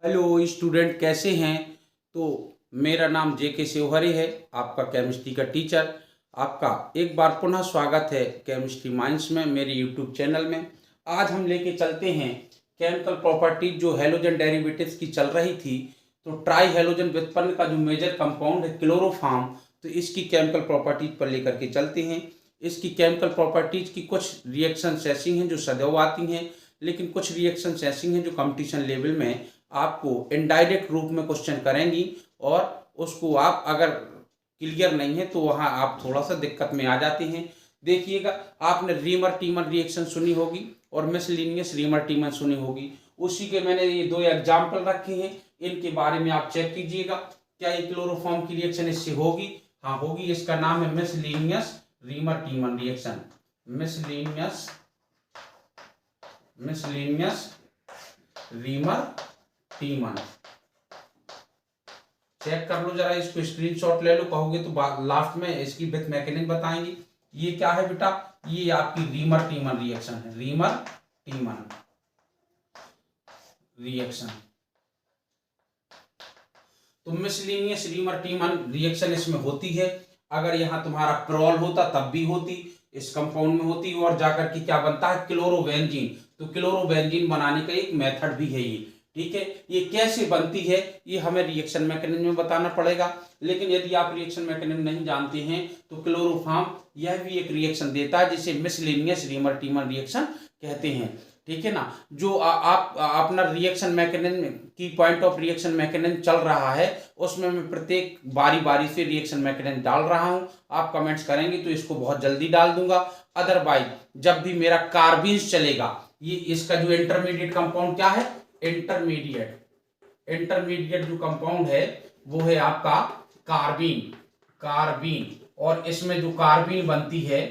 Hello student, कैसे हैं। तो मेरा नाम जेके शिवहरे है, आपका केमिस्ट्री का टीचर। आपका एक बार पुनः स्वागत है केमिस्ट्री माइंड्स में, मेरे यूट्यूब चैनल में। आज हम लेके चलते हैं केमिकल प्रॉपर्टीज जो हैलोजन डेरिवेटिव्स की चल रही थी। तो ट्राई हैलोजन व्युत्पन्न का जो मेजर कंपाउंड है क्लोरोफॉर्म, तो इसकी केमिकल प्रॉपर्टीज पर लेकर के चलते हैं। इसकी केमिकल प्रॉपर्टीज की कुछ रिएक्शंस ऐसी हैं जो सदैव आती हैं, लेकिन कुछ रिएक्शंस ऐसी हैं जो कंपटीशन लेवल में आपको इनडायरेक्ट रूप में क्वेश्चन करेंगी, और उसको आप अगर क्लियर नहीं है तो वहाँ आप थोड़ा सा दिक्कत में आ जाते हैं। देखिएगा, आपने रीमर टीमर रिएक्शन सुनी होगी और मिसलिनियस रीमर टीमर सुनी होगी। उसी के मैंने ये दो एग्जाम्पल रखे हैं, इनके बारे में आप चेक कीजिएगा। क्या ये क्लोरोफॉर्म की रिएक्शन इससे होगी? हाँ होगी। इसका नाम है miscellaneous Reimer Tiemann reaction. Miscellaneous Reimer Tiemann. Check कर लो जरा, इसको स्क्रीनशॉट ले लो। कहोगे तो लास्ट में इसकी विथ मैकेनिज्म बताएंगे। ये क्या है बेटा? ये आपकी रीमर टीमन रिएक्शन है। Reamer टीमन reaction. तो मिसलिनियस रीमर टीमन रिएक्शन इसमें होती है। अगर यहां तुम्हारा प्रॉल होता तब भी होती, इस कंपाउंड में होती, और जाकर के क्या बनता है? क्लोरोबेंजीन। तो क्लोरोबेंजीन बनाने का एक मेथड भी है ये। ठीक है, ये कैसे बनती है ये हमें रिएक्शन मैकेनिज्म में बताना पड़ेगा। लेकिन यदि आप रिएक्शन मैकेनिज्म नहीं जानते हैं तो क्लोरोफॉर्म यह भी एक रिएक्शन देता है जिसे मिसलिनियस रीमर टीमर रिएक्शन कहते हैं। ठीक है ना। जो आप अपना रिएक्शन मैकेनिज्म की पॉइंट ऑफ रिएक्शन मैकेनिज्म चल रहा है, उसमें मैं प्रत्येक बारी बारी से रिएक्शन मैकेनिज्म डाल रहा हूं। आप कमेंट्स करेंगे तो इसको बहुत जल्दी डाल दूंगा। अदरवाइज जब भी मेरा कार्बीन्स चलेगा, ये इसका जो इंटरमीडिएट कंपाउंड क्या है? इंटरमीडिएट जो कंपाउंड है वो है आपका कार्बीन। और इसमें जो कार्बीन बनती है,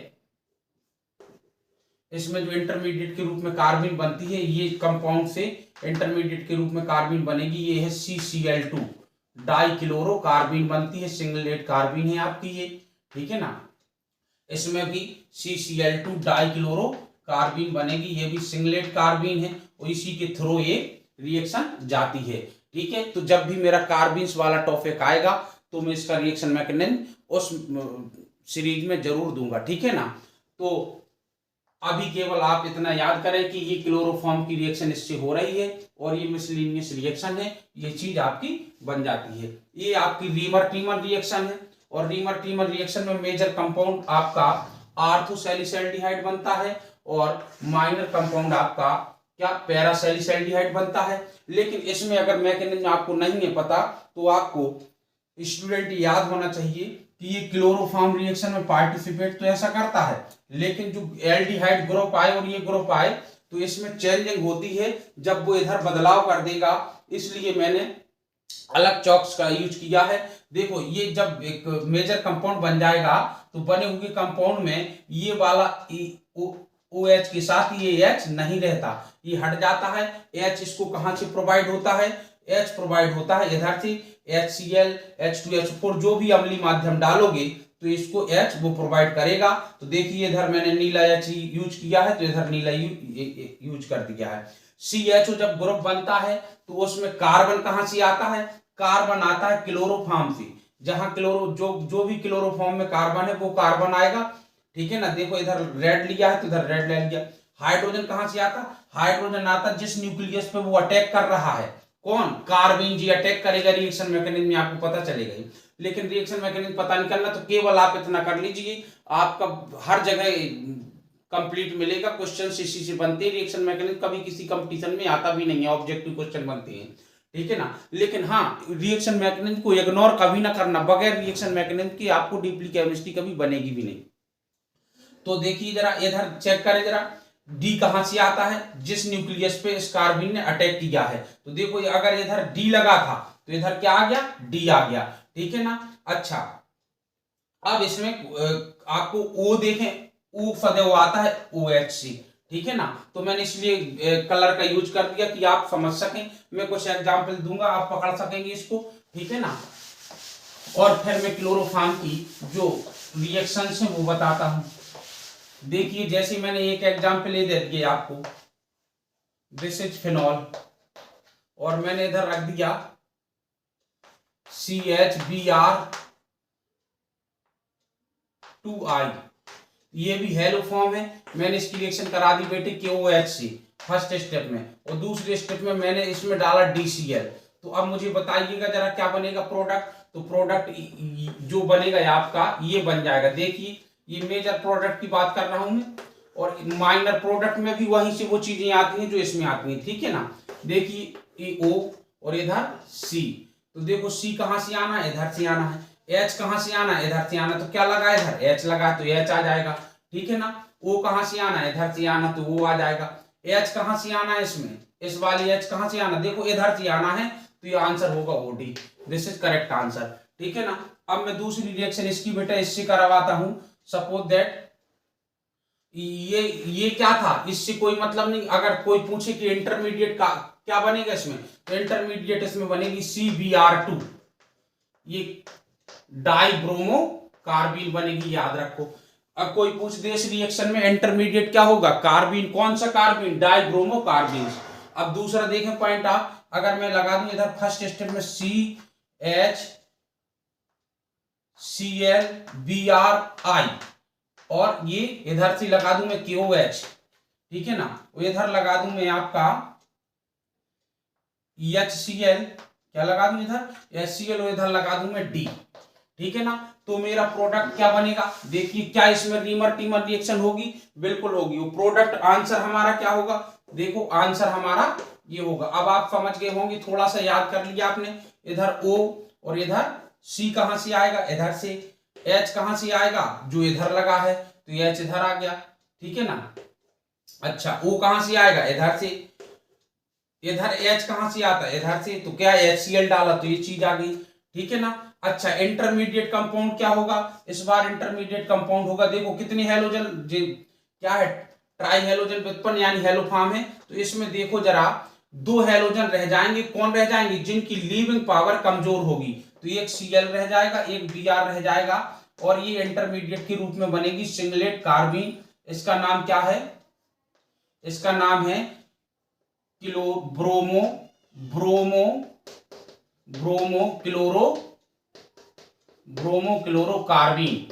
इसमें जो इंटरमीडिएट के रूप में कार्बीन बनती है, ये कंपाउंड से इंटरमीडिएट के रूप में कार्बीन बनेगी। ये है CCl2 डाई क्लोरो कार्बीन बनती है। सिंगलेट कार्बीन है आपकी ये। ठीक है ना। इसमें भी CCl2 डाई क्लोरो कार्बीन बनेगी। ये भी सिंगलेट कार्बीन है और इसी के थ्रू ये रिएक्शन जाती है। ठीक है। तो जब भी मेरा कार्बीन्स वाला टॉपिक आएगा तो मैं इसका रिएक्शन मैकेनिज्म उस सीरीज में जरूर दूंगा। ठीक है ना। तो अभी केवल आप इतना याद करें कि ये क्लोरोफॉर्म की रिएक्शन इससे हो रही है और ये मिसलिनियस रिएक्शन है। ये चीज आपकी बन जाती है। ये आपकी रीमर टीमर रिएक्शन है। और रीमर टीमर रिएक्शन में मेजर कंपाउंड आपका आर्थोसैलिसैल्डिहाइड बनता है और माइनर कंपाउंड आपका क्या? पैरासैलिसैल्डिहाइड बनता है। लेकिन इसमें अगर मैकेनिज्म आपको नहीं है पता तो आपको स्टूडेंट याद होना चाहिए कि ये क्लोरोफॉर्म रिएक्शन में पार्टिसिपेट तो ऐसा करता है, लेकिन जो एल्डिहाइड ग्रुप आए और ये ग्रुप आए तो इसमें चेंजिंग होती है जब वो इधर बदलाव कर देगा। इसलिए मैंने अलग चॉक्स का यूज किया है। देखो, ये जब एक मेजर कंपाउंड बन जाएगा तो बने हुए कंपाउंड में ये वाला OH के साथ ये H नहीं रहता, ये हट जाता है। H इसको कहां से प्रोवाइड होता है? H प्रोवाइड होता है इधर से। HCl H2SO4 जो भी अम्लीय माध्यम डालोगे तो इसको H वो प्रोवाइड करेगा। तो देखिए इधर मैंने नीला H यूज किया है तो इधर नीला यूज कर दिया है। CHO जब ग्रुप बनता है तो उसमें कार्बन कहां से आता है? कार्बन आता है क्लोरोफॉर्म से। जहां जो भी क्लोरोफॉर्म में कार्बन है वो कार्बन आएगा। ठीक है ना। देखो इधर रेड लिया है तो इधर रेड ले लिया। हाइड्रोजन कहां से आता? हाइड्रोजन आता जिस न्यूक्लियस पे वो अटैक कर रहा है। कौन? कार्बन जी अटैक करेगा। रिएक्शन मैकेनिज्म में आपको पता चलेगा ही। लेकिन रिएक्शन मैकेनिज्म पता नहीं करना तो केवल आप इतना कर लीजिए, आपका हर जगह कंप्लीट मिलेगा। क्वेश्चन इसी से बनते हैं। रिएक्शन मैकेनिज्म कभी किसी कंपटीशन में आता भी नहीं है, ऑब्जेक्टिव क्वेश्चन बनते हैं। ठीक है ना। लेकिन हाँ, रिएक्शन मैकेनिज्म को इग्नोर कभी ना करना। बगैर रिएक्शन मैकेनिज्म की आपको डीपली केमिस्ट्री कभी बनेगी भी नहीं। तो देखिए जरा इधर चेक करें जरा, डी कहां से आता है? जिस न्यूक्लियस पे इस कार्बन ने अटैक किया है। तो देखो अगर इधर डी लगा था तो इधर क्या आ गया? डी आ गया। ठीक है ना। अच्छा, अब इसमें आपको O देखें, O सदैव आता है OH से। ठीक है ना। तो मैंने इसलिए कलर का यूज कर दिया कि आप समझ सकें। मैं कुछ एग्जाम्पल दूंगा, आप पकड़ सकेंगे इसको। ठीक है ना। और फिर मैं क्लोरोफॉर्म की जो रिएक्शंस हैं वो बताता हूं। देखिए जैसे मैंने एक एग्जाम्पल दे दिया आपको, दिस इज फिनॉल और मैंने इधर रख दिया CH2Br2I, ये भी हेलो फॉर्म है। मैंने इसकी रिएक्शन करा दी बेटे KOH से फर्स्ट स्टेप में, और दूसरे स्टेप में मैंने इसमें डाला DCl। तो अब मुझे बताइएगा जरा क्या बनेगा प्रोडक्ट। तो प्रोडक्ट जो बनेगा आपका ये बन जाएगा, देखिए ये मेजर प्रोडक्ट की बात कर रहा हूं मैं, और माइनर प्रोडक्ट में भी वहीं से वो चीजें आती हैं जो इसमें आती हैं, ठीक है ना। देखिए ये O और इधर C, तो देखो C कहां से आना है, इधर से आना है। H कहां से आना है, इधर से आना, तो क्या लगा इधर H लगा तो H आ जाएगा, ठीक है ना। O कहां से आना है, इधर से आना तो O आ जाएगा। H कहां से आना है, इसमें इस वाली H कहां से आना, देखो इधर से आना है, तो ये आंसर होगा OD। This is correct answer, ठीक है ना। अब मैं दूसरी रिएक्शन इसकी बेटा इससे करवाता हूं। सपोज दैट ये क्या था, इससे कोई मतलब नहीं। अगर कोई पूछे कि इंटरमीडिएट का क्या बनेगा इसमें, तो इंटरमीडिएट इसमें बनेगी CBr2, ये डाइब्रोमो कार्बीन बनेगी, याद रखो। अब कोई पूछ दे इस रिएक्शन में इंटरमीडिएट क्या होगा, कार्बीन, कौन सा कार्बीन, डाइब्रोमो कार्बीन। अब दूसरा देखें पॉइंट आप, अगर मैं लगा दूं इधर फर्स्ट स्टेप में CHClBrI, और ये इधर से लगा दूं मैं KOH, ठीक है ना। इधर लगा दूं मैं आपका HCl, क्या लगा दूं इधर HCl, और इधर लगा दूं मैं D, ठीक है ना। तो मेरा प्रोडक्ट क्या बनेगा, देखिए क्या इसमें रीमर टीमर रिएक्शन होगी, बिल्कुल होगी। वो प्रोडक्ट आंसर हमारा क्या होगा, देखो आंसर हमारा ये होगा। अब आप समझ गए होंगे, थोड़ा सा याद कर लिया आपने। इधर O और इधर C कहां से आएगा, इधर से। H कहां से आएगा, जो इधर लगा है, तो H इधर आ गया, ठीक है ना। अच्छा O कहां से आएगा, इधर से। इधर H कहां से आता है, इधर से, तो क्या HCl डाला तो ये चीज आ गई, ठीक है ना। अच्छा इंटरमीडिएट कंपाउंड क्या होगा, इस बार इंटरमीडिएट कंपाउंड होगा, देखो कितने हेलोजन, क्या है, ट्राई हेलोजन व्युत्पन्न यानी हेलो फॉर्म है। तो इसमें देखो जरा 2 हेलोजन रह जाएंगे, कौन रह जाएंगे, जिनकी लीविंग पावर कमजोर होगी। तो एक Cl रह जाएगा, एक Br रह जाएगा, और ये इंटरमीडिएट के रूप में बनेगी सिंगलेट कार्बीन। इसका नाम क्या है, इसका नाम है kilo bromo bromo bromo chloro bromo chloro carbene.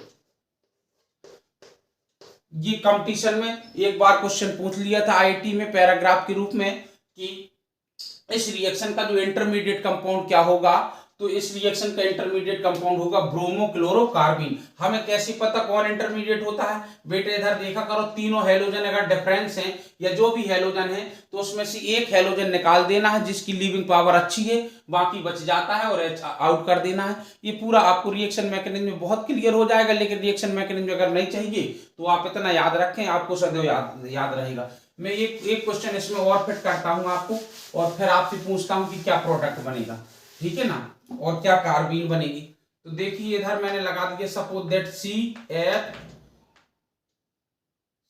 ये कंपटीशन में एक बार क्वेश्चन पूछ लिया था आईटी में पैराग्राफ के रूप में कि इस रिएक्शन का जो इंटरमीडिएट कंपाउंड क्या होगा। तो इस रिएक्शन का इंटरमीडिएट कंपाउंड होगा ब्रोमो क्लोरो कार्बीन। हमें कैसे पता कौन इंटरमीडिएट होता है, बेटे इधर देखा करो, तीनों हेलोजन अगर डिफरेंस हैं या जो भी हेलोजन है, तो उसमें से एक हेलोजन निकाल देना है जिसकी लीविंग पावर अच्छी है, बाकी बच जाता है, और H आउट कर देना है। ये पूरा आपको रिएक्शन मैकेनिज्म में बहुत क्लियर हो जाएगा। लेकिन रिएक्शन मैकेनिज्म अगर नहीं चाहिए तो आप इतना याद रखें, आपको सदैव याद रहेगा। मैं एक क्वेश्चन इसमें और फिट करता हूं आपको, और फिर आपसे पूछता हूं कि क्या प्रोडक्ट बनेगा, ठीक है ना, और क्या कार्बीन बनेगी। तो देखिए इधर मैंने लगा दिया सपोज दैट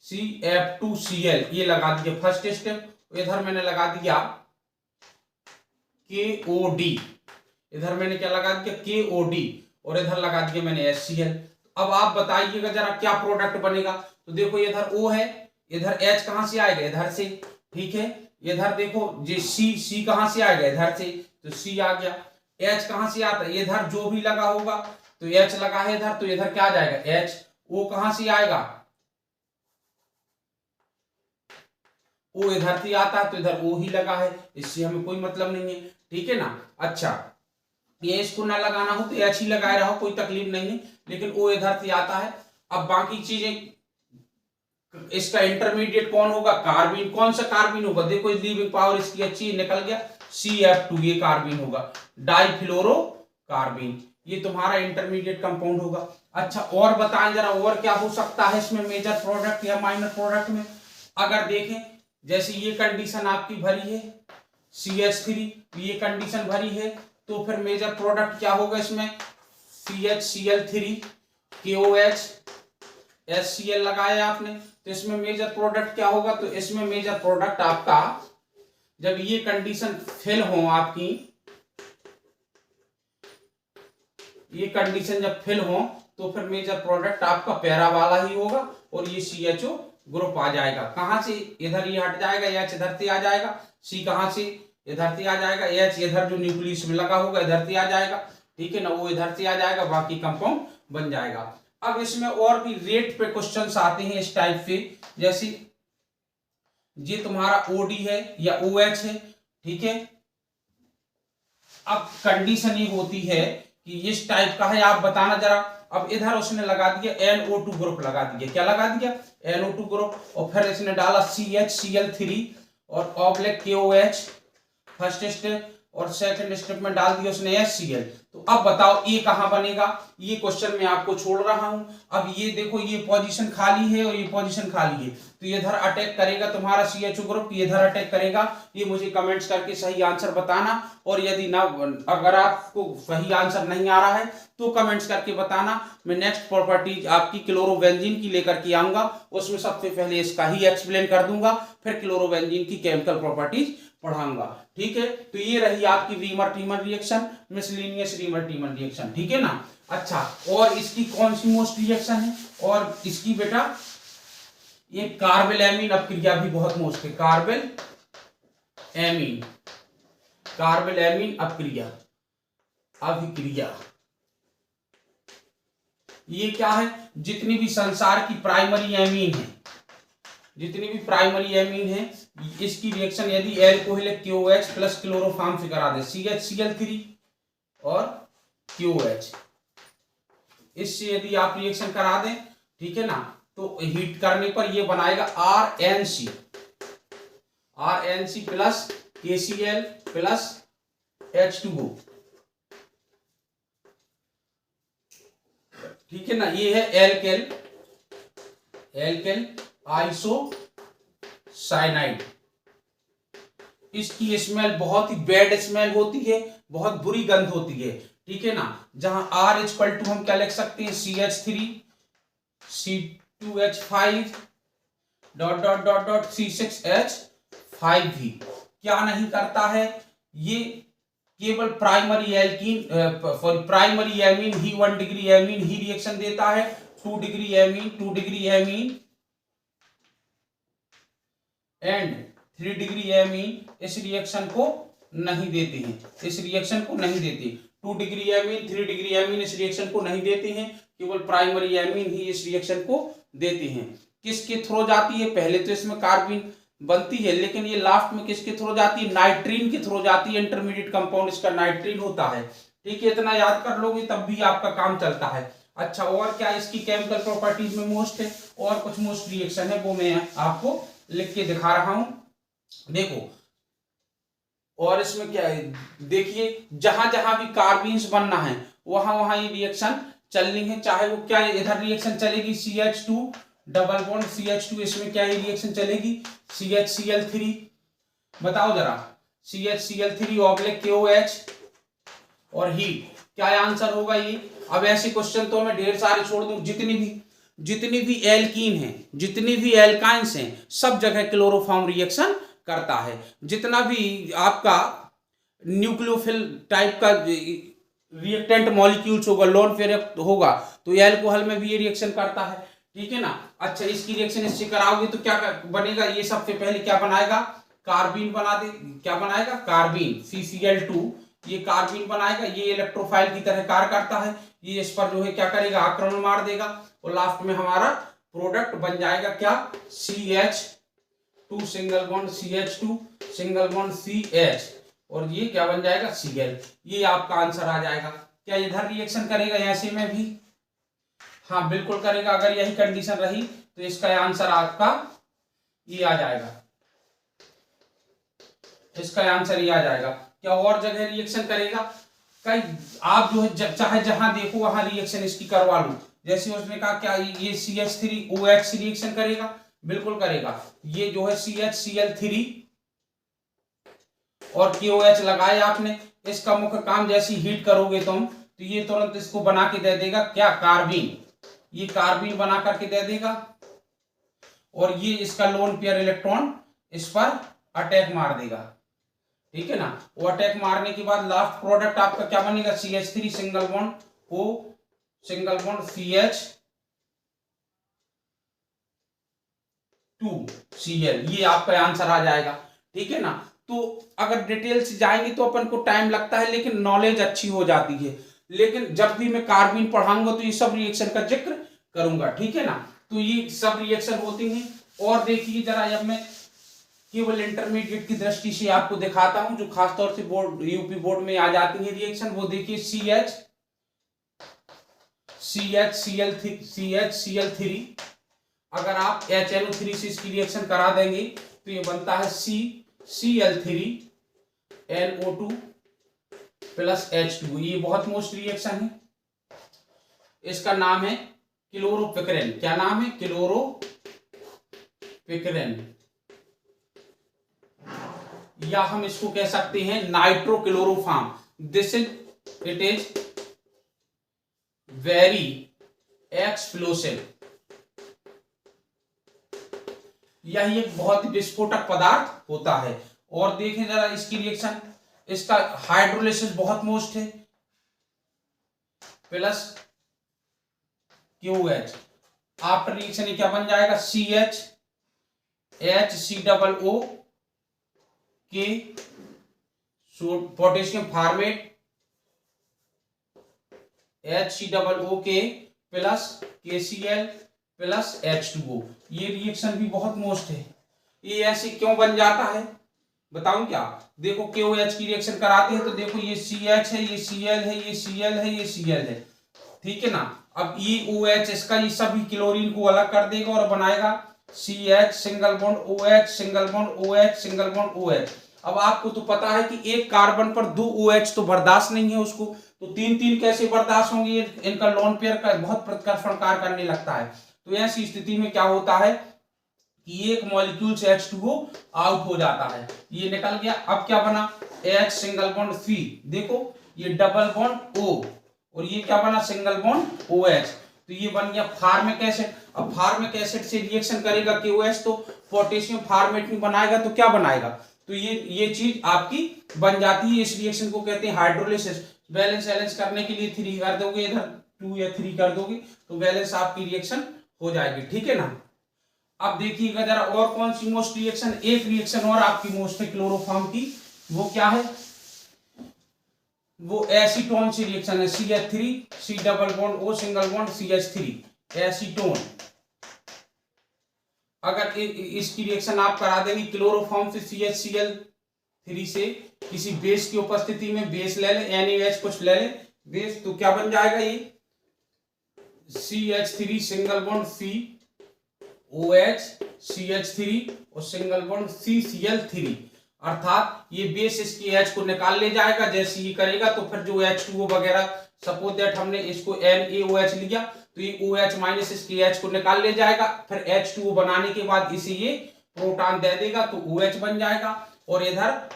CF2Cl, ये लगा दिया फर्स्ट स्टेप। इधर मैंने लगा दिया KOD, इधर मैंने क्या लगा दिया KOD, और इधर लगा दिया मैंने HCl। अब आप बताइएगा जरा क्या प्रोडक्ट बनेगा। तो देखो इधर O है, इधर H कहां से आएगा, इधर से, ठीक है। इधर देखो ये C कहां से आएगा, इधर से, तो C आ गया। H कहां से आता है, इधर जो भी लगा होगा, तो H लगा है इधर, तो इधर क्या आ जाएगा H। O कहां से आएगा, O इधर से आता है, तो इधर O ही लगा है, इससे हमें कोई मतलब नहीं है, ठीक है ना। अच्छा ये इसको ना लगाना हो तो H ही लगाए रहो, कोई तकलीफ नहीं है, लेकिन O इधर से आता है। अब बाकी चीजें, इसका इंटरमीडिएट कौन होगा, कार्बीन, कौन सा कार्बीन होगा, देखो लीविंग पावर इसकी अच्छी, निकल गया CF2, ये कार्बीन होगा, डाइफ्लोरो कार्बीन, ये तुम्हारा इंटरमीडिएट कंपाउंड होगा। अच्छा और बताएं जरा, और क्या हो सकता है इसमें मेजर प्रोडक्ट या माइनर प्रोडक्ट में। अगर देखें जैसे ये कंडीशन आपकी भरी है CH3, ये कंडीशन भरी है, तो फिर मेजर प्रोडक्ट क्या होगा इसमें, CHCl3 KOH HCl लगाया आपने, तो इसमें मेजर प्रोडक्ट क्या होगा। तो इसमें मेजर प्रोडक्ट आपका, जब ये कंडीशन फिल हो आपकी, ये कंडीशन जब फिल हो, तो फिर मेजर प्रोडक्ट आपका पैरा वाला ही होगा, और ये CHO ग्रुप आ जाएगा। कहां से, इधर ये हट जाएगा, H इधर से आ जाएगा, C कहां से, इधर से आ जाएगा, H इधर जो न्यूक्लियस में लगा होगा इधर से आ जाएगा, ठीक है ना, वो इधर से आ जाएगा, बाकी कंपाउंड बन जाएगा। अब इसमें और भी रेट पे क्वेश्चंस आते हैं इस टाइप से, जैसे ये तुम्हारा OD है या OH है, ठीक है। अब कंडीशन ये होती है कि इस टाइप का है, आप बताना जरा। अब इधर उसने लगा दिया NO2 ग्रुप लगा दिया, क्या लगा दिया, NO2 ग्रुप, और फिर इसने डाला CHCl3 और ऑब्लिक KOH फर्स्ट स्टेप, और सेकंड स्टेप में डाल दिया उसने HCl। तो अब बताओ ये कहां बनेगा, ये क्वेश्चन मैं आपको छोड़ रहा हूं। अब ये देखो, ये पोजीशन खाली है और ये पोजीशन खाली है, तो ये इधर अटैक करेगा तुम्हारा CHO ग्रुप, ये इधर अटैक करेगा। ये मुझे कमेंट्स करके सही आंसर बताना, और यदि ना, अगर आपको सही आंसर नहीं आ रहा है तो कमेंट्स करके बताना। मैं नेक्स्ट प्रॉपर्टी आपकी क्लोरोबेंजीन की लेकर के आऊंगा, उसमें सबसे पहले इसका ही एक्सप्लेन कर दूंगा, फिर क्लोरोबेंजीन की केमिकल प्रॉपर्टीज पढ़ाऊंगा, ठीक है। तो ये रही आपकी reamer Tiemann reaction, miscellaneous Reimer Tiemann reaction, ठीक है ना। अच्छा, और इसकी कौन सी मोस्ट रिएक्शन है, और इसकी बेटा ये कार्बेल एमीन अपक्रिया भी बहुत मोस्ट है, कार्बेल एमीन अपक्रिया, अभिक्रिया। ये क्या है, जितनी भी संसार की प्राइमरी एमीन है, जितनी भी प्राइमरी एमीन है, इसकी रिएक्शन यदि एल्कोहल KOH प्लस क्लोरोफॉर्म से करा दे, CHCl3 और KOH, इससे यदि आप रिएक्शन करा दें, ठीक है ना, तो हीट करने पर ये बनाएगा RNC plus KCl plus H2O, ठीक है ना। ये है एल्केल आइसोसाइनाइड। इसकी स्मेल बहुत ही बैड स्मेल होती है, बहुत बुरी गंध होती है, ठीक है ना। जहां R इक्वल टू हम क्या लिख सकते हैं, CH3 C2H5 dot dot dot dot C6H5 भी क्या नहीं करता है, ये केवल प्राइमरी एल्कीन प्राइमरी एमीन ही 1 डिग्री एमीन ही रिएक्शन देता है, 2 degree amine and 3 degree amine इस रिएक्शन को नहीं देते हैं, 2 डिग्री एमीन 3 डिग्री एमीन इस रिएक्शन को नहीं देते हैं, केवल प्राइमरी एमीन ही इस रिएक्शन को देते हैं। किसके थ्रू जाती है, पहले तो इसमें कार्बिन बनती है, लेकिन ये लास्ट में किसके थ्रू जाती है, नाइट्रीन के थ्रू जाती है। इंटरमीडिएट कंपाउंड इसका नाइट्रीन होता है, ठीक है। इतना याद कर लोगे तब भी आपका काम चलता है। अच्छा, और क्या इसकी केमिकल प्रॉपर्टीज में मोस्ट है, और कुछ मोस्ट रिएक्शन है, वो मैं आपको लिख के दिखा रहा हूं, देखो। और इसमें क्या है, देखिए, जहां जहां भी कार्बीन्स बनना है वहां वहां ये रिएक्शन चलनी है, चाहे वो क्या है, इधर रिएक्शन चलेगी CH2 डबल बॉन्ड CH2, इसमें क्या है रिएक्शन चलेगी CHCl3, बताओ जरा, CHCl3 ऑब्लिक KOH और हीट, क्या आंसर होगा ये। अब ऐसे क्वेश्चन तो मैं ढेर सारे छोड़ दूं, जितनी भी एल्कीन है, जितनी भी एल्काइंस हैं, सब जगह क्लोरोफॉर्म रिएक्शन करता है। जितना भी आपका न्यूक्लियोफिल टाइप का रिएक्टेंट मॉलिक्यूल्स होगा, लोन पेयर होगा, तो अल्कोहल में भी ये रिएक्शन करता है, ठीक है ना। अच्छा, इसकी रिएक्शन इससे कराओगे तो क्या बनेगा, ये सबसे पहले क्या बनाएगा, कार्बीन बना दे, क्या बनाएगा, कार्बीन CCl2, ये कार्बीन बनाएगा, ये इलेक्ट्रोफाइल की तरह कार्य करता है, ये इस पर जो है क्या करेगा, आक्रमण मार देगा, और लास्ट में हमारा प्रोडक्ट बन जाएगा क्या, CH2 single bond CH2 single bond CH, और ये क्या बन जाएगा Cl। ये आपका आंसर आ जाएगा। क्या इधर रिएक्शन करेगा ऐसे में भी, हाँ बिल्कुल करेगा। अगर यही कंडीशन रही तो इसका आंसर आपका ये आ जाएगा, इसका आंसर ये आ जाएगा। क्या और जगह रिएक्शन करेगा, कई आप जो है चाहे जहां देखो वहां रिएक्शन इसकी करवा लो। जैसे उसने कहा क्या ये CH3OH रिएक्शन करेगा, बिल्कुल करेगा। ये जो है CHCl3 और KOH लगाए आपने, इसका मुख्य काम जैसी हीट करोगे तुम तो ये तुरंत इसको बना के दे देगा क्या, कार्बीन, ये कार्बीन बना करके दे देगा, और ये इसका लोन पेयर इलेक्ट्रॉन इस पर अटैक मार देगा, ठीक है ना। वो अटैक मारने के बाद लास्ट प्रोडक्ट आपका क्या बनेगा, CH3 single bond O single bond CH2Cl, ये आपका आंसर आ जाएगा, ठीक है ना। तो अगर डिटेल से जाएंगे तो अपन को टाइम लगता है, लेकिन नॉलेज अच्छी हो जाती है। लेकिन जब भी मैं कार्बीन पढ़ाऊंगा तो ये सब रिएक्शन का जिक्र करूंगा, ठीक है ना। तो ये सब रिएक्शन होती हैं। और देखिए जरा, जब मैं केवल इंटरमीडिएट की दृष्टि से आपको दिखाता हूं, जो खासतौर से बोर्ड यूपी बोर्ड में आ जाती है रिएक्शन, वो देखिए CH अगर आप HNO3 से इसकी रिएक्शन करा देंगे तो ये बनता है CCl3NO2 प्लस H2। ये बहुत मोस्ट रिएक्शन है। इसका नाम है क्लोरोपिकरेन। क्या नाम है? क्लोरोपिकरेन, या हम इसको कह सकते हैं nitrochloroform. It is very explosive. यह एक बहुत ही विस्फोटक पदार्थ होता है। और देखें जरा इसकी रिएक्शन, इसका हाइड्रोलिसिस बहुत मोस्ट है, प्लस QH। आफ्टर रिएक्शन ये क्या बन जाएगा? CHHCOO के पोटेशियम फार्मेट HCOO के प्लस KCl प्लस H2O। ये रिएक्शन भी बहुत मोस्ट है। ये ऐसे क्यों बन जाता है बताऊं क्या? देखो KOH की रिएक्शन कराते हैं तो देखो ये CH है, ये Cl है, ये Cl है, ये Cl है, ठीक है ना। अब ये OH, इसका ये सभी क्लोरीन को अलग कर देगा और बनाएगा CH single bond OH single bond OH single bond OH। अब आपको तो पता है कि एक कार्बन पर 2 OH तो बर्दाश्त नहीं है उसको, तो 3 कैसे बर्दाश्त होंगे? इनका लोन पेयर का बहुत प्रतिकर्षण कार्य करने लगता है। तो ऐसी स्थिति में क्या होता है कि एक मॉलिक्यूल से H2O आउट हो जाता है, ये निकल गया। अब क्या बना? H सिंगल बॉन्ड C, देखो ये डबल बॉन्ड O, और ये क्या बना? Single bond OH। तो ये बन गया फार्मिक एसिड। अब फार्मिक एसिड से रिएक्शन करेगा KOH तो पोटेशियम फार्मेट नहीं बनाएगा, तो क्या बनाएगा? तो ये चीज आपकी बन जाती है। इस रिएक्शन को कहते हैं हाइड्रोलिसिस। बैलेंस करने के लिए 3 कर दोगे, इधर 2 या 3 कर दोगे तो बैलेंस आपकी रिएक्शन हो जाएगी, ठीक है ना। अब देखिएगा जरा और कौन सी मोस्ट रिएक्शन, एक रिएक्शन और आपकी मोस्ट है क्लोरोफॉर्म की, वो क्या है? वो एसीटोन से रिएक्शन है। CH3 C double bond O single bond CH3 acetone. अगर इसकी रिएक्शन आप करा देंगे क्लोरोफॉर्म से CHCl3 से किसी बेस की उपस्थिति में, बेस ले ले NaOH कुछ ले ले बेस, तो क्या बन जाएगा? ये CH3 single bond COH CH3 और सिंगल बॉन्ड CCl3, अर्थात ये बेस इसकी H को निकाल ले जाएगा। जैसे ये करेगा तो फिर जो H2O वगैरह, सपोज दैट हमने इसको NaOH लिया तो ये OH माइनस इसकी H को निकाल ले जाएगा, फिर H2O बनाने के बाद इसे ये प्रोटॉन दे देगा तो OH बन जाएगा, और इधर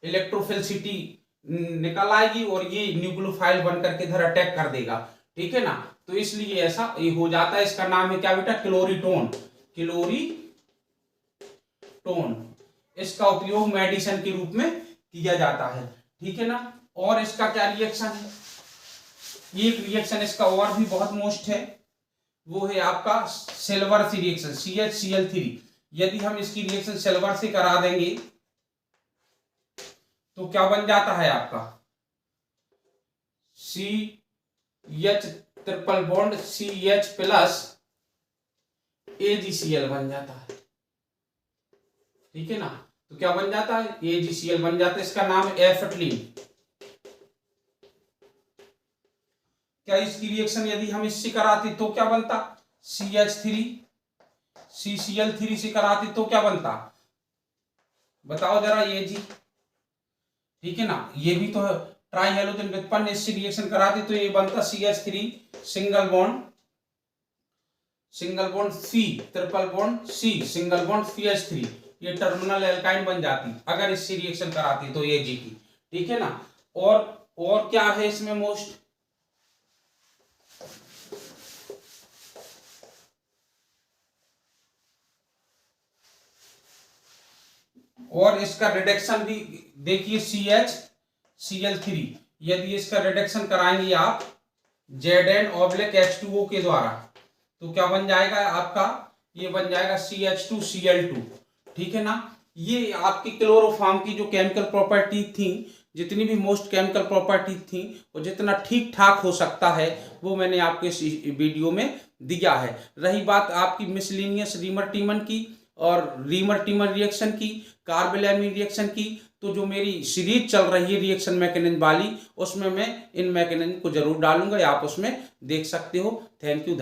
इलेक्ट्रोफिलिसिटी निकल आएगी और ये न्यूक्लियोफाइल बन करके इधर अटैक कर देगा, ठीक है ना। तो इसलिए ऐसा ये हो जाता है। इसका नाम है क्या बेटा? क्लोरीटोन। इसका उपयोग मेडिसिन के रूप में किया जाता है, ठीक है ना। और इसका क्या रिएक्शन है? एक रिएक्शन इसका और भी बहुत मोस्ट है, वो है आपका सिल्वर से रिएक्शन CHCl3। यदि हम इसकी रिएक्शन सिल्वर से करा देंगे तो क्या बन जाता है आपका? CH triple bond CH plus AgCl बन जाता है, ठीक है ना। तो क्या बन जाता है? AgCl बन जाता है। इसका नाम है एफिटिलीन। क्या इसकी रिएक्शन यदि हम इससे कराते तो क्या बनता? CH3 CCl3 से कराते तो क्या बनता? बताओ जरा ये जी, ठीक है ना। ये भी तो ट्राई हेलोजन व्युत्पन्न, इससे रिएक्शन कराते तो ये बनता CH3 single bond C triple bond C single bond CH3, ये टर्मिनल एल्काइन बन जाती अगर इससे रिएक्शन कराती तो ये जी की, ठीक है ना। और क्या है इसमें मोस्ट? और इसका रिडक्शन भी देखिए CHCl3, यदि इसका रिडक्शन कराएंगे आप Zn/H2O के द्वारा तो क्या बन जाएगा आपका? ये बन जाएगा CH2Cl2, ठीक है ना। ये आपकी क्लोरोफॉर्म की जो केमिकल प्रॉपर्टी थी, जितनी भी मोस्ट केमिकल प्रॉपर्टी थी, वो जितना ठीक ठाक हो सकता है वो मैंने आपके इस वीडियो में दिया है। रही बात आपकी मिसलिनियस रीमर टीमन की और रीमर टीमन रिएक्शन की, कार्बोलैमिन रिएक्शन की, तो जो मेरी सीरीज चल रही है रिएक्शन मैकेनिज्म वाली, उसमें मैं इन मैकेनिज्म को जरूर डालूंगा, आप उसमें देख सकते हो। Thank you.